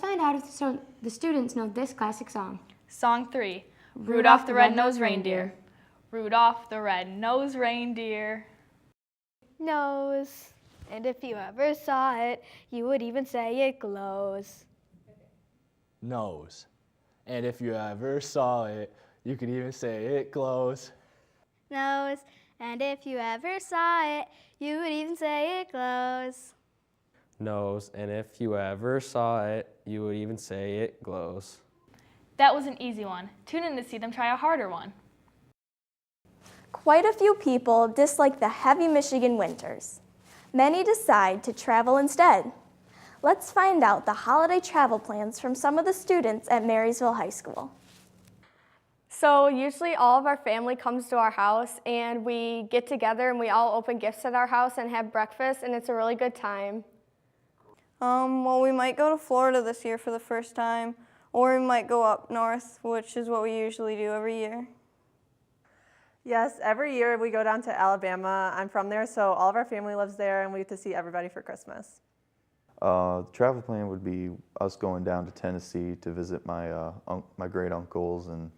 Let's find out if the students know this classic song. Song 3, Rudolph the Red-Nosed Reindeer. Rudolph the red-nosed reindeer. Nose, and if you ever saw it, you would even say it glows. Nose, and if you ever saw it, you could even say it glows. Nose, and if you ever saw it, you would even say it glows. Nose, and if you ever saw it, you would even say it glows. That was an easy one. Tune in to see them try a harder one. Quite a few people dislike the heavy Michigan winters. Many decide to travel instead. Let's find out the holiday travel plans from some of the students at Marysville High School. So usually all of our family comes to our house and we get together and we all open gifts at our house and have breakfast, and it's a really good time. Well, we might go to Florida this year for the first time, or we might go up north, which is what we usually do every year. Yes, every year we go down to Alabama. I'm from there, so all of our family lives there, and we get to see everybody for Christmas. Travel plan would be us going down to Tennessee to visit my my great uncles and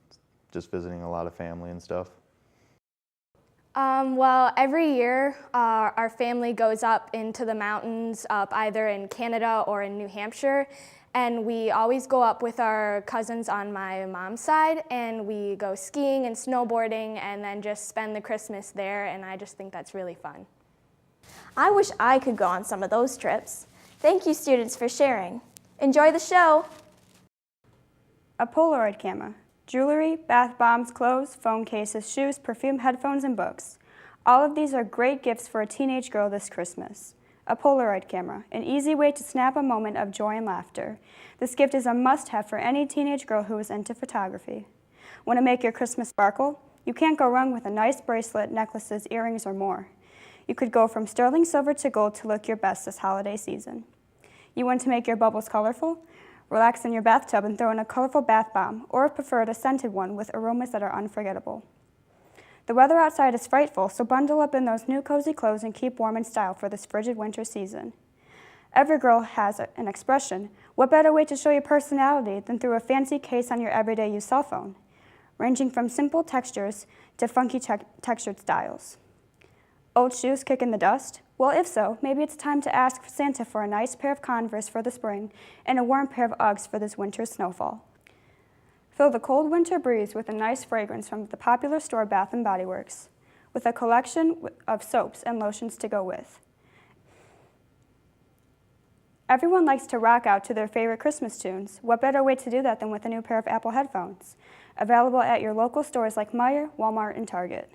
just visiting a lot of family and stuff. Well, every year our family goes up into the mountains, up either in Canada or in New Hampshire, and we always go up with our cousins on my mom's side, and we go skiing and snowboarding and then just spend the Christmas there, and I just think that's really fun. I wish I could go on some of those trips. Thank you, students, for sharing. Enjoy the show. A Polaroid camera. Jewelry, bath bombs, clothes, phone cases, shoes, perfume, headphones, and books. All of these are great gifts for a teenage girl this Christmas. A Polaroid camera, an easy way to snap a moment of joy and laughter. This gift is a must-have for any teenage girl who is into photography. Want to make your Christmas sparkle? You can't go wrong with a nice bracelet, necklaces, earrings, or more. You could go from sterling silver to gold to look your best this holiday season. You want to make your bubbles colorful? Relax in your bathtub and throw in a colorful bath bomb, or if preferred, a scented one with aromas that are unforgettable. The weather outside is frightful, so bundle up in those new cozy clothes and keep warm in style for this frigid winter season. Every girl has an expression. What better way to show your personality than through a fancy case on your everyday use cell phone, ranging from simple textures to funky textured styles. Old shoes kicking the dust? Well, if so, maybe it's time to ask Santa for a nice pair of Converse for the spring and a warm pair of Uggs for this winter's snowfall. Fill the cold winter breeze with a nice fragrance from the popular store Bath & Body Works, with a collection of soaps and lotions to go with. Everyone likes to rock out to their favorite Christmas tunes. What better way to do that than with a new pair of Apple headphones? Available at your local stores like Meijer, Walmart, and Target.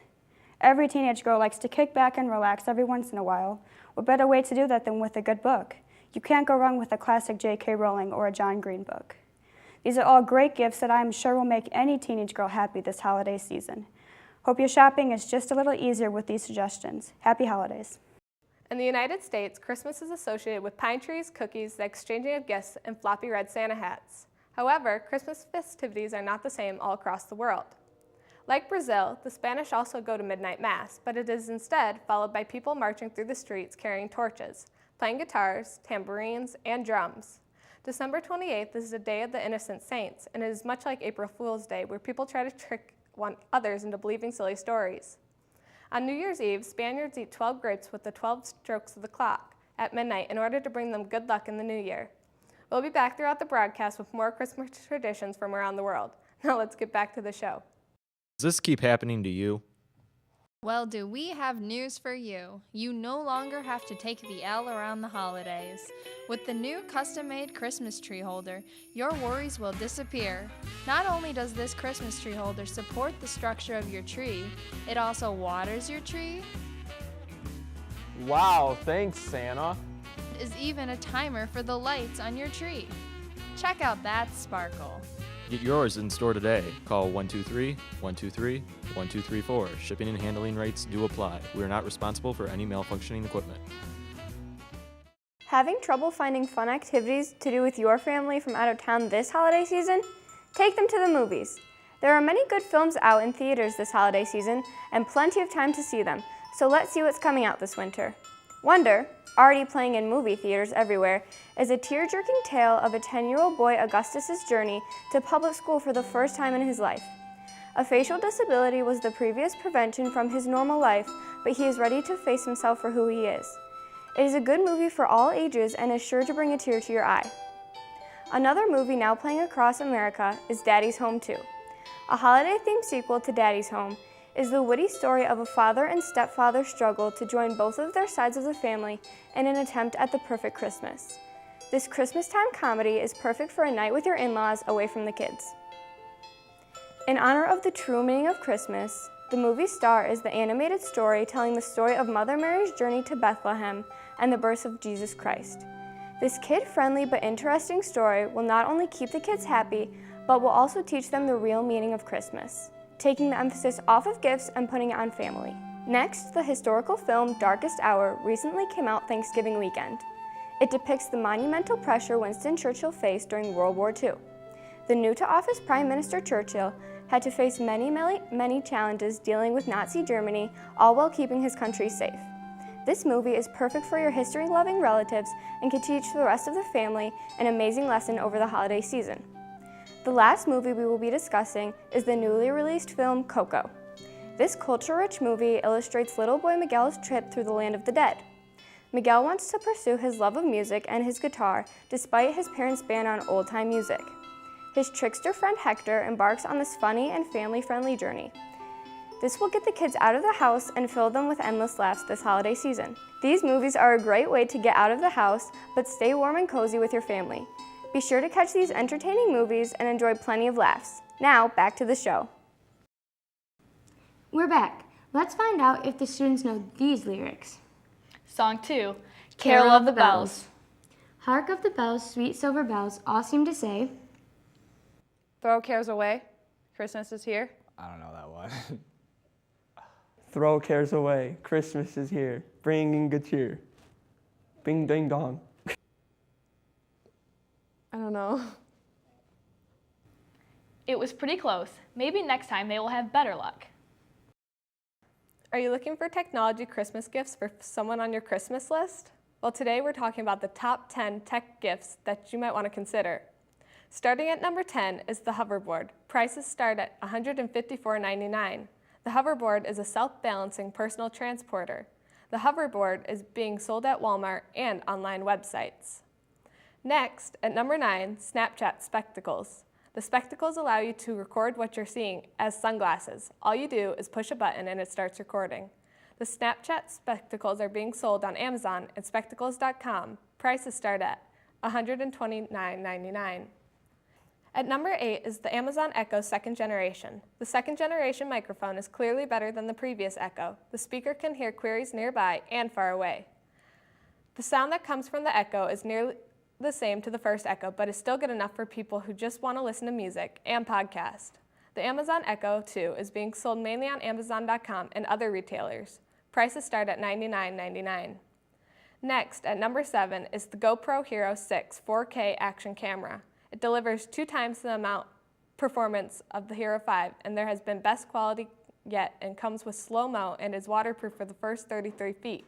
Every teenage girl likes to kick back and relax every once in a while. What better way to do that than with a good book? You can't go wrong with a classic J.K. Rowling or a John Green book. These are all great gifts that I am sure will make any teenage girl happy this holiday season. Hope your shopping is just a little easier with these suggestions. Happy holidays. In the United States, Christmas is associated with pine trees, cookies, the exchanging of gifts, and floppy red Santa hats. However, Christmas festivities are not the same all across the world. Like Brazil, the Spanish also go to midnight mass, but it is instead followed by people marching through the streets carrying torches, playing guitars, tambourines, and drums. December 28th is the Day of the Innocent Saints, and it is much like April Fool's Day, where people try to trick others into believing silly stories. On New Year's Eve, Spaniards eat 12 grapes with the 12 strokes of the clock at midnight in order to bring them good luck in the new year. We'll be back throughout the broadcast with more Christmas traditions from around the world. Now let's get back to the show. Does this keep happening to you? Well, do we have news for you. You no longer have to take the L around the holidays. With the new custom-made Christmas tree holder, your worries will disappear. Not only does this Christmas tree holder support the structure of your tree, it also waters your tree. Wow, thanks, Santa. Is even a timer for the lights on your tree. Check out that sparkle. Get yours in store today. Call 123-123-1234. Shipping and handling rates do apply. We are not responsible for any malfunctioning equipment. Having trouble finding fun activities to do with your family from out of town this holiday season? Take them to the movies. There are many good films out in theaters this holiday season and plenty of time to see them, so let's see what's coming out this winter. Wonder, already playing in movie theaters everywhere, is a tear-jerking tale of a 10-year-old boy Augustus's journey to public school for the first time in his life. A facial disability was the previous prevention from his normal life, but he is ready to face himself for who he is. It is a good movie for all ages and is sure to bring a tear to your eye. Another movie now playing across America is Daddy's Home 2. A holiday-themed sequel to Daddy's Home is the witty story of a father and stepfather struggle to join both of their sides of the family in an attempt at the perfect Christmas. This Christmas time comedy is perfect for a night with your in-laws away from the kids. In honor of the true meaning of Christmas, the movie Star is the animated story telling the story of Mother Mary's journey to Bethlehem and the birth of Jesus Christ. This kid-friendly but interesting story will not only keep the kids happy, but will also teach them the real meaning of Christmas, taking the emphasis off of gifts and putting it on family. Next, the historical film Darkest Hour recently came out Thanksgiving weekend. It depicts the monumental pressure Winston Churchill faced during World War II. The new-to-office Prime Minister Churchill had to face many challenges dealing with Nazi Germany, all while keeping his country safe. This movie is perfect for your history-loving relatives and can teach the rest of the family an amazing lesson over the holiday season. The last movie we will be discussing is the newly released film Coco. This culture-rich movie illustrates little boy Miguel's trip through the land of the dead. Miguel wants to pursue his love of music and his guitar despite his parents' ban on old-time music. His trickster friend Hector embarks on this funny and family-friendly journey. This will get the kids out of the house and fill them with endless laughs this holiday season. These movies are a great way to get out of the house, but stay warm and cozy with your family. Be sure to catch these entertaining movies and enjoy plenty of laughs. Now, back to the show. We're back. Let's find out if the students know these lyrics. Song 2, Carol of the Bells. Hark of the bells, sweet silver bells, all seem to say, Throw cares away. Christmas is here. I don't know that one. Throw cares away, Christmas is here, bringing good cheer. Bing ding dong. I don't know. It was pretty close. Maybe next time they will have better luck. Are you looking for technology Christmas gifts for someone on your Christmas list? Well, today we're talking about the top 10 tech gifts that you might want to consider. Starting at number 10 is the hoverboard. Prices start at $154.99. The hoverboard is a self-balancing personal transporter. The hoverboard is being sold at Walmart and online websites. Next, at number 9, Snapchat spectacles. The spectacles allow you to record what you're seeing as sunglasses. All you do is push a button and it starts recording. The Snapchat spectacles are being sold on Amazon and spectacles.com. Prices start at $129.99. At number 8 is the Amazon Echo second generation. The second generation microphone is clearly better than the previous Echo. The speaker can hear queries nearby and far away. The sound that comes from the Echo is nearly the same to the first Echo, but is still good enough for people who just want to listen to music and podcast. The Amazon Echo 2 is being sold mainly on Amazon.com and other retailers. Prices start at $99.99. Next, at number 7, is the GoPro Hero 6 4K action camera. It delivers 2 times the amount performance of the Hero 5, and there has been best quality yet and comes with slow-mo and is waterproof for the first 33 feet.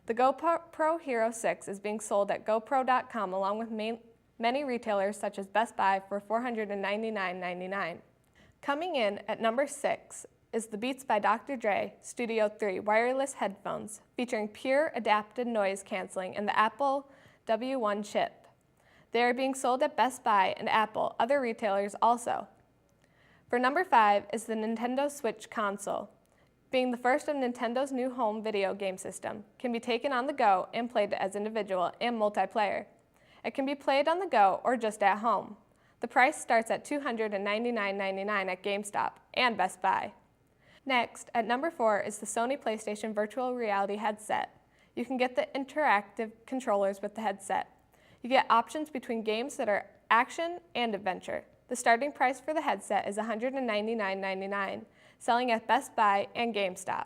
The GoPro Hero 6 is being sold at GoPro.com along with many retailers such as Best Buy for $499.99. Coming in at number 6 is the Beats by Dr. Dre Studio 3 wireless headphones featuring pure adapted noise canceling and the Apple W1 chip. They are being sold at Best Buy and Apple, other retailers also. For number 5 is the Nintendo Switch console. Being the first of Nintendo's new home video game system, can be taken on the go and played as individual and multiplayer. It can be played on the go or just at home. The price starts at $299.99 at GameStop and Best Buy. Next, at number 4 is the Sony PlayStation Virtual Reality headset. You can get the interactive controllers with the headset. You get options between games that are action and adventure. The starting price for the headset is $199.99, selling at Best Buy and GameStop.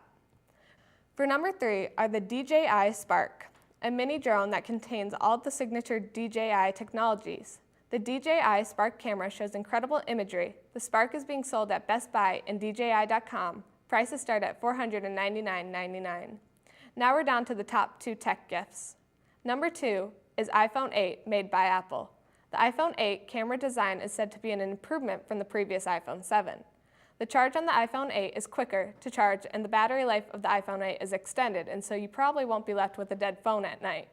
For number 3 are the DJI Spark, a mini drone that contains all the signature DJI technologies. The DJI Spark camera shows incredible imagery. The Spark is being sold at Best Buy and DJI.com. Prices start at $499.99. Now we're down to the top 2 tech gifts. Number 2 is iPhone 8 made by Apple. The iPhone 8 camera design is said to be an improvement from the previous iPhone 7. The charge on the iPhone 8 is quicker to charge and the battery life of the iPhone 8 is extended, and so you probably won't be left with a dead phone at night.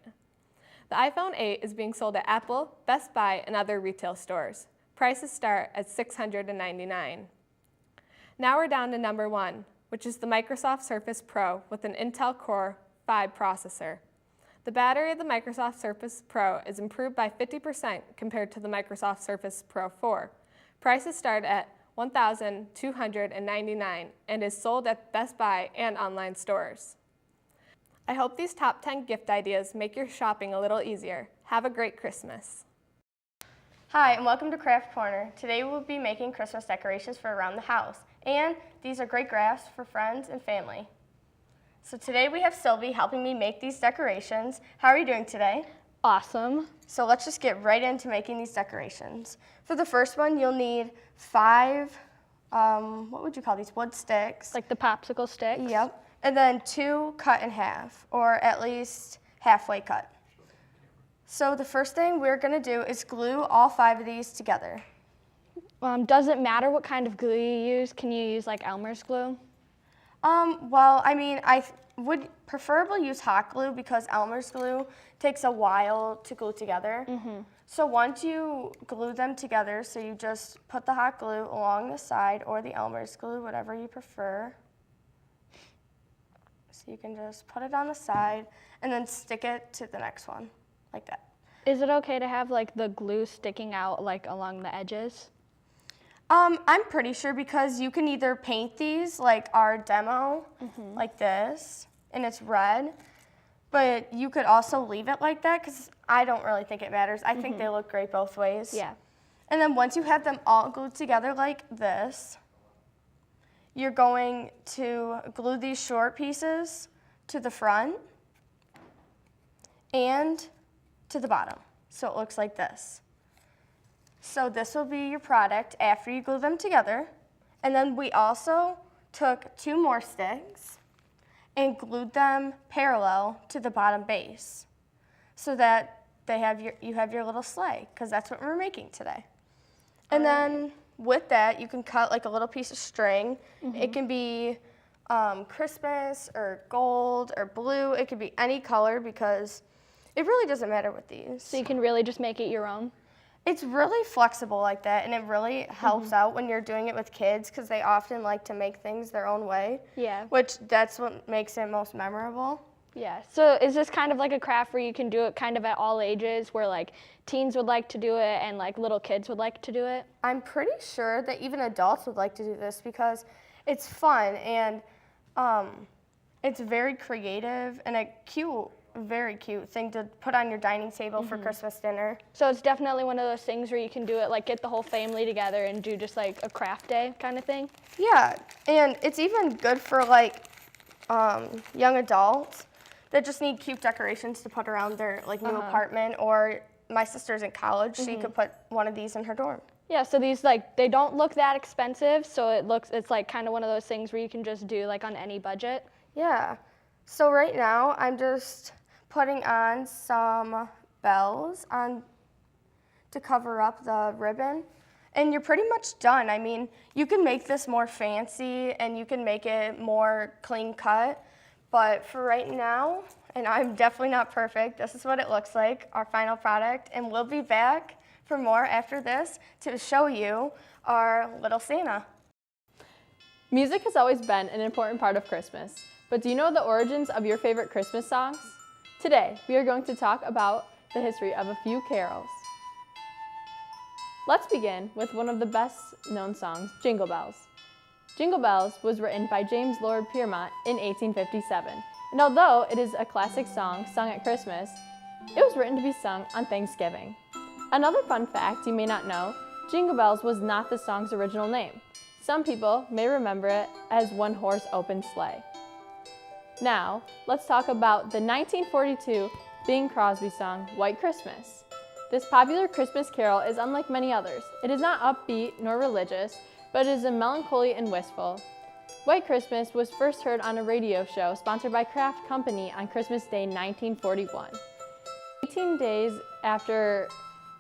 The iPhone 8 is being sold at Apple, Best Buy, and other retail stores. Prices start at $699. Now we're down to number 1, which is the Microsoft Surface Pro with an Intel Core 5 processor. The battery of the Microsoft Surface Pro is improved by 50% compared to the Microsoft Surface Pro 4. Prices start at $1,299 and is sold at Best Buy and online stores. I hope these top 10 gift ideas make your shopping a little easier. Have a great Christmas. Hi, and welcome to Craft Corner. Today we'll be making Christmas decorations for around the house, and these are great crafts for friends and family. So today we have Sylvie helping me make these decorations. How are you doing today? Awesome. So let's just get right into making these decorations. For the first one, you'll need 5, what would you call these, wood sticks? Like the popsicle sticks? Yep. And then 2 cut in half, or at least halfway cut. So the first thing we're gonna do is glue all 5 of these together. Does it matter what kind of glue you use? Can you use like Elmer's glue? Well, I mean, I would preferably use hot glue because Elmer's glue takes a while to glue together. So once you glue them together, so you just put the hot glue along the side or the Elmer's glue, whatever you prefer. So you can just put it on the side and then stick it to the next one, like that. Is it okay to have like the glue sticking out like along the edges? I'm pretty sure because you can either paint these like our demo, like this, and it's red, but you could also leave it like that because I don't really think it matters. I think they look great both ways. Yeah. And then once you have them all glued together like this, you're going to glue these short pieces to the front and to the bottom. So it looks like this. So this will be your product after you glue them together. And then we also took 2 more sticks and glued them parallel to the bottom base so that you have your little sleigh, because that's what we're making today. And then with that, you can cut like a little piece of string. It can be Christmas or gold or blue. It could be any color because it really doesn't matter with these. So you can really just make it your own? It's really flexible like that, and it really helps out when you're doing it with kids because they often like to make things their own way. Yeah. Which that's what makes it most memorable. Yeah. So is this kind of like a craft where you can do it kind of at all ages, where like teens would like to do it and like little kids would like to do it? I'm pretty sure that even adults would like to do this because it's fun and it's very creative and very cute thing to put on your dining table for Christmas dinner. So it's definitely one of those things where you can do it, like get the whole family together and do just like a craft day kind of thing? Yeah, and it's even good for like young adults that just need cute decorations to put around their like new apartment, or my sister's in college, she could put one of these in her dorm. Yeah, so these like, they don't look that expensive, so it's like kind of one of those things where you can just do like on any budget. Yeah, so right now I'm just putting on some bells to cover up the ribbon. And you're pretty much done. I mean, you can make this more fancy and you can make it more clean cut. But for right now, and I'm definitely not perfect, this is what it looks like, our final product. And we'll be back for more after this to show you our little Santa. Music has always been an important part of Christmas. But do you know the origins of your favorite Christmas songs? Today, we are going to talk about the history of a few carols. Let's begin with one of the best-known songs, Jingle Bells. Jingle Bells was written by James Lord Piermont in 1857, and although it is a classic song sung at Christmas, it was written to be sung on Thanksgiving. Another fun fact you may not know, Jingle Bells was not the song's original name. Some people may remember it as One Horse Open Sleigh. Now, let's talk about the 1942 Bing Crosby song, White Christmas. This popular Christmas carol is unlike many others. It is not upbeat nor religious, but it is melancholy and wistful. White Christmas was first heard on a radio show sponsored by Kraft Company on Christmas Day 1941. 18 days after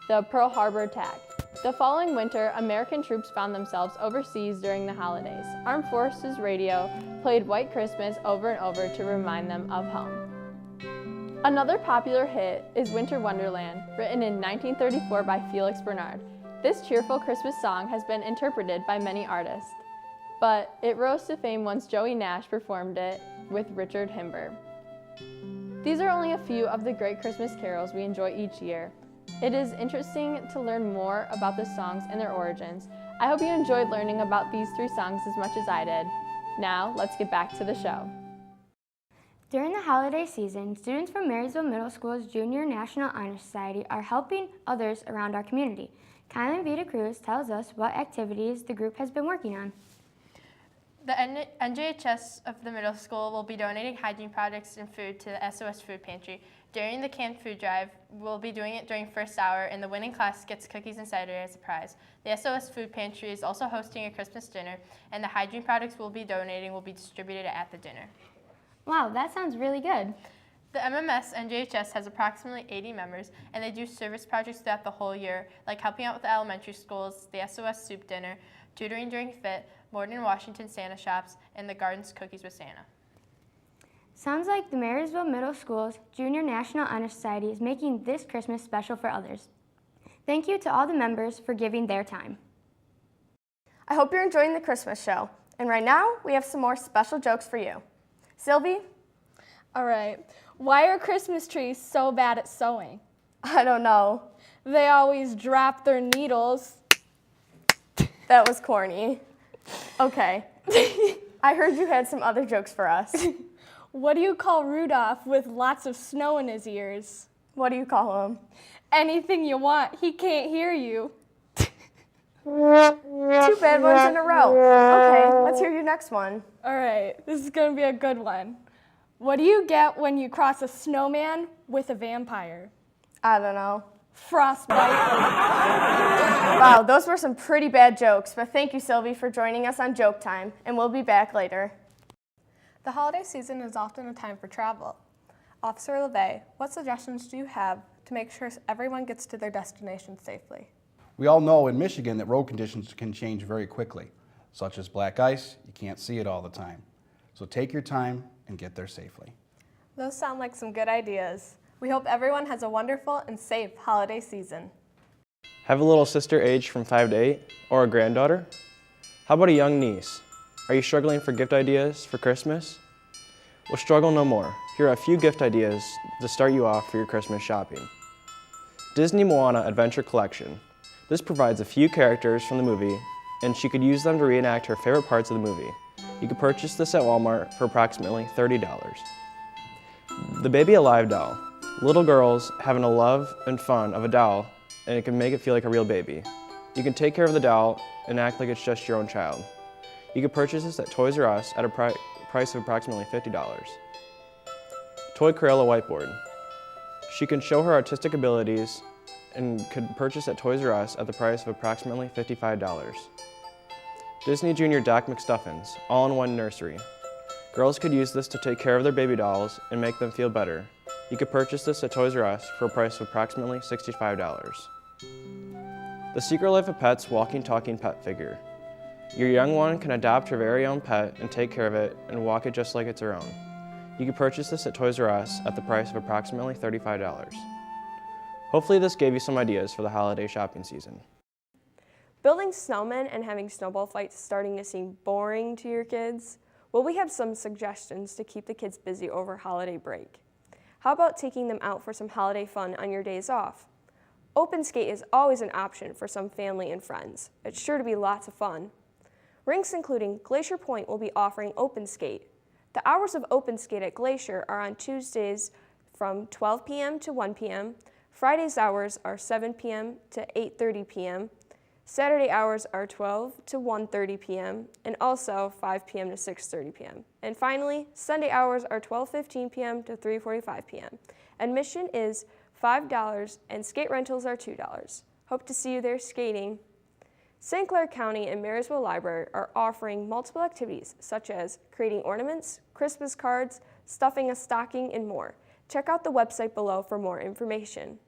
the Pearl Harbor attack. The following winter, American troops found themselves overseas during the holidays. Armed Forces Radio played White Christmas over and over to remind them of home. Another popular hit is Winter Wonderland, written in 1934 by Felix Bernard. This cheerful Christmas song has been interpreted by many artists, but it rose to fame once Joey Nash performed it with Richard Himber. These are only a few of the great Christmas carols we enjoy each year. It is interesting to learn more about the songs and their origins. I hope you enjoyed learning about these 3 songs as much as I did. Now, let's get back to the show. During the holiday season, students from Marysville Middle School's Junior National Honor Society are helping others around our community. Kylan Vita Cruz tells us what activities the group has been working on. The NJHS of the middle school will be donating hygiene products and food to the SOS Food Pantry. During the canned food drive, we'll be doing it during first hour, and the winning class gets cookies and cider as a prize. The SOS Food Pantry is also hosting a Christmas dinner, and the hygiene products we'll be donating will be distributed at the dinner. Wow, that sounds really good. The MMS NJHS has approximately 80 members, and they do service projects throughout the whole year, like helping out with the elementary schools, the SOS Soup Dinner, tutoring during FIT, Morden Washington Santa Shops, and the Gardens Cookies with Santa. Sounds like the Marysville Middle School's Junior National Honor Society is making this Christmas special for others. Thank you to all the members for giving their time. I hope you're enjoying the Christmas show. And right now, we have some more special jokes for you. Sylvie? All right. Why are Christmas trees so bad at sewing? I don't know. They always drop their needles. That was corny. Okay. I heard you had some other jokes for us. What do you call Rudolph with lots of snow in his ears? What do you call him? Anything you want. He can't hear you. 2 bad ones in a row. Okay, let's hear your next one. All right, this is going to be a good one. What do you get when you cross a snowman with a vampire? I don't know. Frostbite. Wow, those were some pretty bad jokes, but thank you, Sylvie, for joining us on Joke Time, and we'll be back later. The holiday season is often a time for travel. Officer LeVay, what suggestions do you have to make sure everyone gets to their destination safely? We all know in Michigan that road conditions can change very quickly, such as black ice. You can't see it all the time. So take your time and get there safely. Those sound like some good ideas. We hope everyone has a wonderful and safe holiday season. Have a little sister aged from 5 to 8, or a granddaughter? How about a young niece? Are you struggling for gift ideas for Christmas? Well, struggle no more. Here are a few gift ideas to start you off for your Christmas shopping. Disney Moana Adventure Collection. This provides a few characters from the movie, and she could use them to reenact her favorite parts of the movie. You could purchase this at Walmart for approximately $30. The Baby Alive doll. Little girls having a love and fun of a doll, and it can make it feel like a real baby. You can take care of the doll and act like it's just your own child. You can purchase this at Toys R Us at a price of approximately $50. Toy Crayola Whiteboard. She can show her artistic abilities and could purchase at Toys R Us at the price of approximately $55. Disney Junior Doc McStuffins, all-in-one nursery. Girls could use this to take care of their baby dolls and make them feel better. You could purchase this at Toys R Us for a price of approximately $65. The Secret Life of Pets Walking Talking Pet Figure. Your young one can adopt her very own pet and take care of it and walk it just like it's her own. You can purchase this at Toys R Us at the price of approximately $35. Hopefully this gave you some ideas for the holiday shopping season. Building snowmen and having snowball fights starting to seem boring to your kids? Well, we have some suggestions to keep the kids busy over holiday break. How about taking them out for some holiday fun on your days off? Open skate is always an option for some family and friends. It's sure to be lots of fun. Rinks including Glacier Point will be offering open skate. The hours of open skate at Glacier are on Tuesdays from 12 p.m. to 1 p.m. Friday's hours are 7 p.m. to 8:30 p.m. Saturday hours are 12 to 1:30 p.m. and also 5 p.m. to 6:30 p.m. And finally, Sunday hours are 12:15 p.m. to 3:45 p.m. Admission is $5 and skate rentals are $2. Hope to see you there skating. St. Clair County and Marysville Library are offering multiple activities such as creating ornaments, Christmas cards, stuffing a stocking, and more. Check out the website below for more information.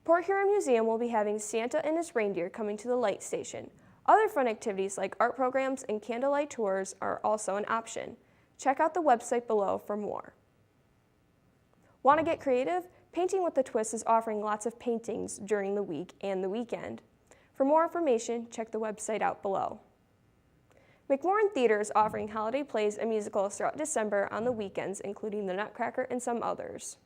Port Huron Museum will be having Santa and his reindeer coming to the light station. Other fun activities like art programs and candlelight tours are also an option. Check out the website below for more. Want to get creative? Painting with a Twist is offering lots of paintings during the week and the weekend. For more information, check the website out below. McMorran Theater is offering holiday plays and musicals throughout December on the weekends, including The Nutcracker and some others.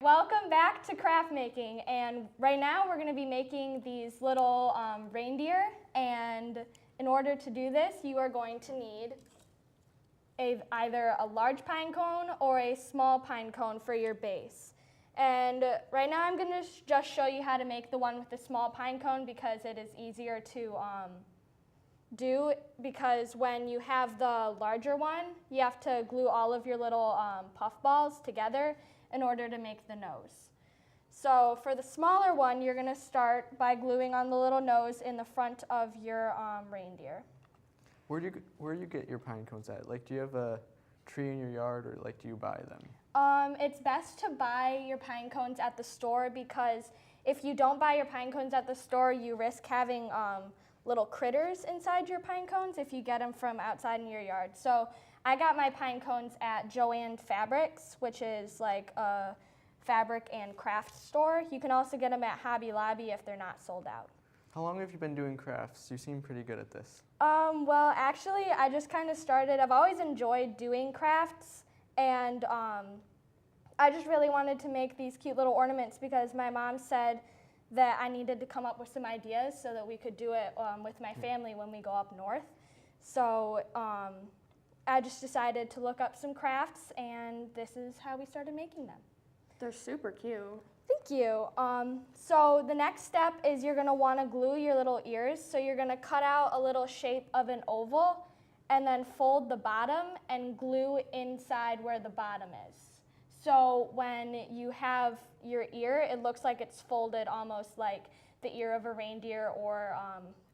Welcome back to craft making, and right now we're going to be making these little reindeer, and in order to do this you are going to need either a large pine cone or a small pine cone for your base. And right now I'm going to just show you how to make the one with the small pine cone because it is easier to do, because when you have the larger one you have to glue all of your little puff balls together in order to make the nose. So for the smaller one, you're going to start by gluing on the little nose in the front of your reindeer. Where do you get your pine cones at? Like, do you have a tree in your yard, or like do you buy them? It's best to buy your pine cones at the store, because if you don't buy your pine cones at the store, you risk having little critters inside your pine cones if you get them from outside in your yard. So I got my pine cones at Joann Fabrics, which is like a fabric and craft store. You can also get them at Hobby Lobby if they're not sold out. How long have you been doing crafts? You seem pretty good at this. Well, actually, I just kind of started. I've always enjoyed doing crafts, and I just really wanted to make these cute little ornaments because my mom said that I needed to come up with some ideas so that we could do it with my family when we go up north. So I just decided to look up some crafts, and this is how we started making them. They're super cute. Thank you. So the next step is you're going to want to glue your little ears. So you're going to cut out a little shape of an oval and then fold the bottom and glue inside where the bottom is. So when you have your ear, it looks like it's folded almost like the ear of a reindeer or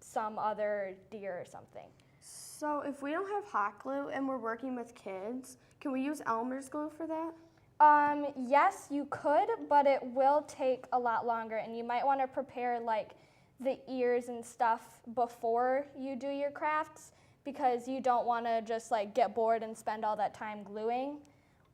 some other deer or something. So if we don't have hot glue and we're working with kids, can we use Elmer's glue for that? Yes, you could, but it will take a lot longer, and you might want to prepare like the ears and stuff before you do your crafts, because you don't want to just like get bored and spend all that time gluing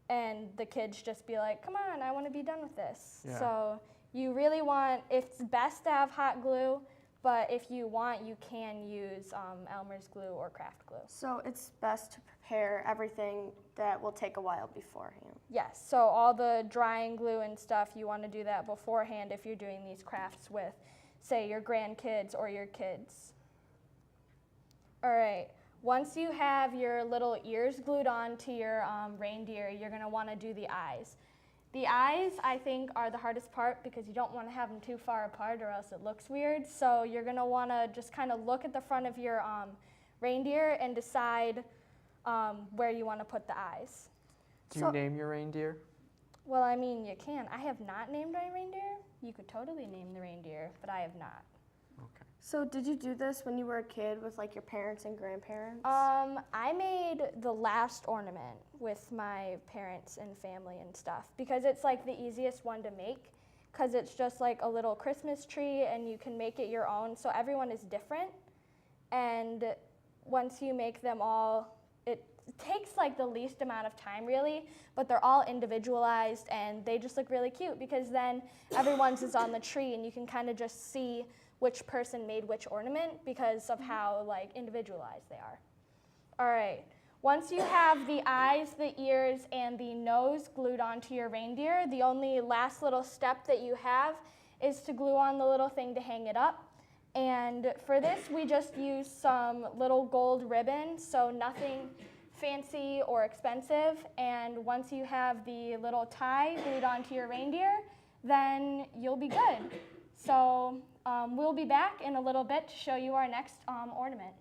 and the kids just be like, come on, I want to be done with this. Yeah. So you really want, it's best to have hot glue, but if you want, you can use Elmer's glue or craft glue. So it's best to prepare everything that will take a while beforehand. Yes, so all the drying glue and stuff, you want to do that beforehand if you're doing these crafts with, say, your grandkids or your kids. All right, once you have your little ears glued on to your reindeer, you're going to want to do the eyes. The eyes, I think, are the hardest part because you don't want to have them too far apart or else it looks weird. So you're going to want to just kind of look at the front of your reindeer and decide where you want to put the eyes. Do you name your reindeer? Well, I mean, you can. I have not named my reindeer. You could totally name the reindeer, but I have not. Okay. So did you do this when you were a kid with like your parents and grandparents? I made the last ornament with my parents and family and stuff because it's like the easiest one to make because it's just like a little Christmas tree and you can make it your own. So everyone is different. And once you make them all, it takes like the least amount of time really, but they're all individualized and they just look really cute because then everyone's is on the tree and you can kind of just see which person made which ornament because of how like individualized they are. All right, once you have the eyes, the ears, and the nose glued onto your reindeer, the only last little step that you have is to glue on the little thing to hang it up. And for this, we just use some little gold ribbon, so nothing fancy or expensive. And once you have the little tie glued onto your reindeer, then you'll be good. So we'll be back in a little bit to show you our next ornament.